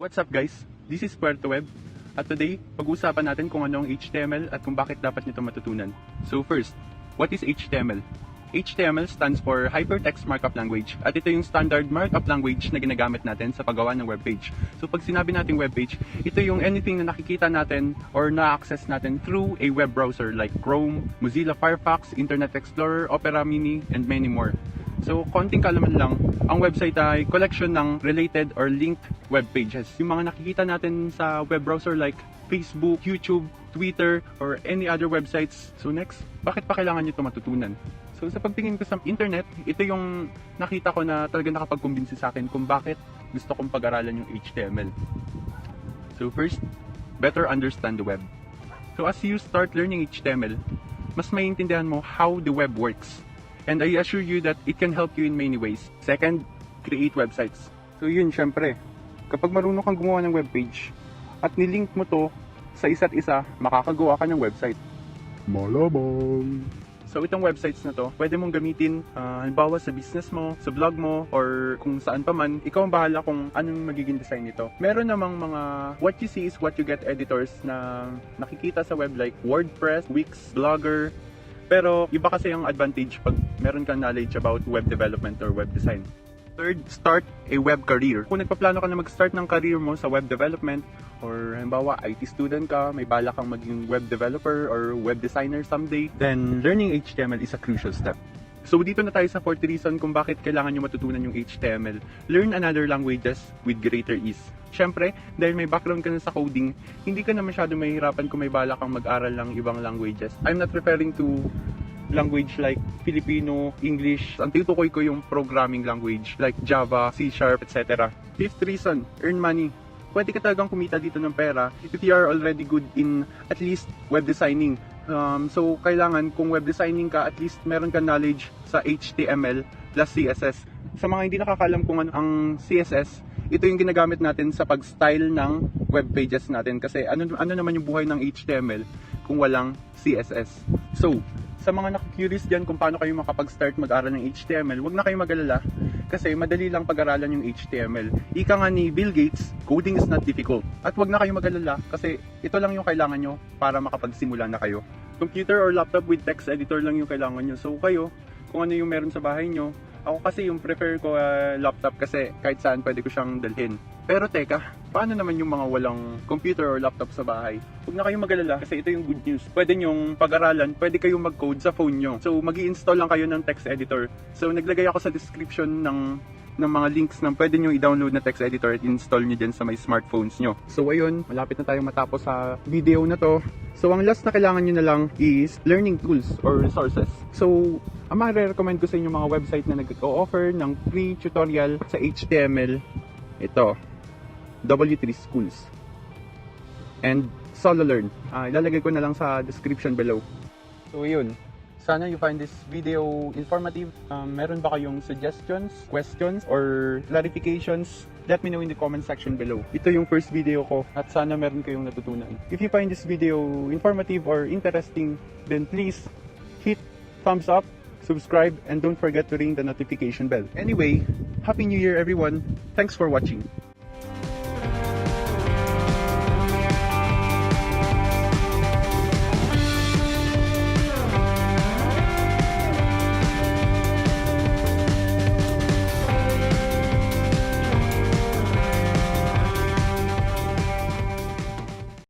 What's up guys? This is Puerto Web at today, pag-uusapan natin kung ano ang HTML at kung bakit dapat nito matutunan. So first, what is HTML? HTML stands for Hypertext Markup Language at ito yung standard markup language na ginagamit natin sa paggawa ng webpage. So pag sinabi natin webpage, ito yung anything na nakikita natin or na-access natin through a web browser like Chrome, Mozilla Firefox, Internet Explorer, Opera Mini, and many more. So, konting kaalaman lang, ang website ay collection ng related or linked web pages. Yung mga nakikita natin sa web browser like Facebook, YouTube, Twitter, or any other websites. So next, bakit pa kailangan nyo ito matutunan? So sa pagtingin ko sa internet, ito yung nakita ko na talaga nakapag-kumbinsi sa akin kung bakit gusto kong pag-aralan yung HTML. So first, better understand the web. So as you start learning HTML, mas maiintindihan mo how the web works. And I assure you that it can help you in many ways. Second, create websites. So yun, syempre, kapag marunong kang gumawa ng webpage at nilink mo to sa isa't isa, makakagawa ka ng website. Malabang! So itong websites na to, pwede mong gamitin halimbawa sa business mo, sa blog mo, or kung saan pa man, ikaw ang bahala kung anong magiging design nito. Meron namang mga what you see is what you get editors na nakikita sa web like WordPress, Wix, Blogger. Pero iba kasi yung advantage pag meron kang knowledge about web development or web design. Third, start a web career. Kung nagpaplano ka na mag-start ng career mo sa web development, or halimbawa IT student ka, may bala kang maging web developer or web designer someday, then learning HTML is a crucial step. So dito na tayo sa fourth reason kung bakit kailangan nyo matutunan yung HTML. Learn another languages with greater ease. Siyempre, dahil may background ka na sa coding, hindi ka na masyado mahihirapan kung may bala kang mag-aral ng ibang languages. I'm not referring to language like Filipino, English. Ang tinutukoy ko yung programming language like Java, C#, etc. Fifth reason, earn money. Pwede ka talagang kumita dito ng pera if you are already good in at least web designing. So, kailangan kung web designing ka, at least meron ka knowledge sa HTML plus CSS. Sa mga hindi nakakalam kung ano ang CSS, ito yung ginagamit natin sa pag-style ng web pages natin. Kasi ano naman yung buhay ng HTML kung walang CSS. So, sa mga nakikurious dyan kung paano kayo makapag-start mag-aral ng HTML, huwag na kayong mag-alala. Kasi madali lang pag-aralan yung HTML. Ika nga ni Bill Gates, coding is not difficult. At huwag na kayong mag-alala kasi ito lang yung kailangan nyo para makapagsimula na kayo. Computer or laptop with text editor lang yung kailangan nyo. So kayo, kung ano yung meron sa bahay nyo, ako kasi yung prefer ko laptop kasi kahit saan pwede ko siyang dalhin. Pero teka, paano naman yung mga walang computer or laptop sa bahay? Huwag na kayong mag-alala kasi ito yung good news. Pwede nyong pag-aralan, pwede kayong mag-code sa phone nyo. So mag-i-install lang kayo ng text editor. So naglagay ako sa description ng mga links na pwede nyo i-download na text editor at install nyo dyan sa may smartphones nyo. So ayun, malapit na tayong matapos sa video na to. So ang last na kailangan nyo na lang is learning tools or resources. So ang ma-recommend ko sa inyo mga website na nag-o-offer ng free tutorial sa HTML, ito, W3 Schools and SoloLearn. Ilalagay ko na lang sa description below. So yun, sana you find this video informative. Meron ba kayong suggestions, questions, or clarifications? Let me know in the comment section below. Ito yung first video ko at sana meron kayong natutunan. If you find this video informative or interesting, then please hit thumbs up, subscribe, and don't forget to ring the notification bell. Anyway, Happy New Year everyone! Thanks for watching!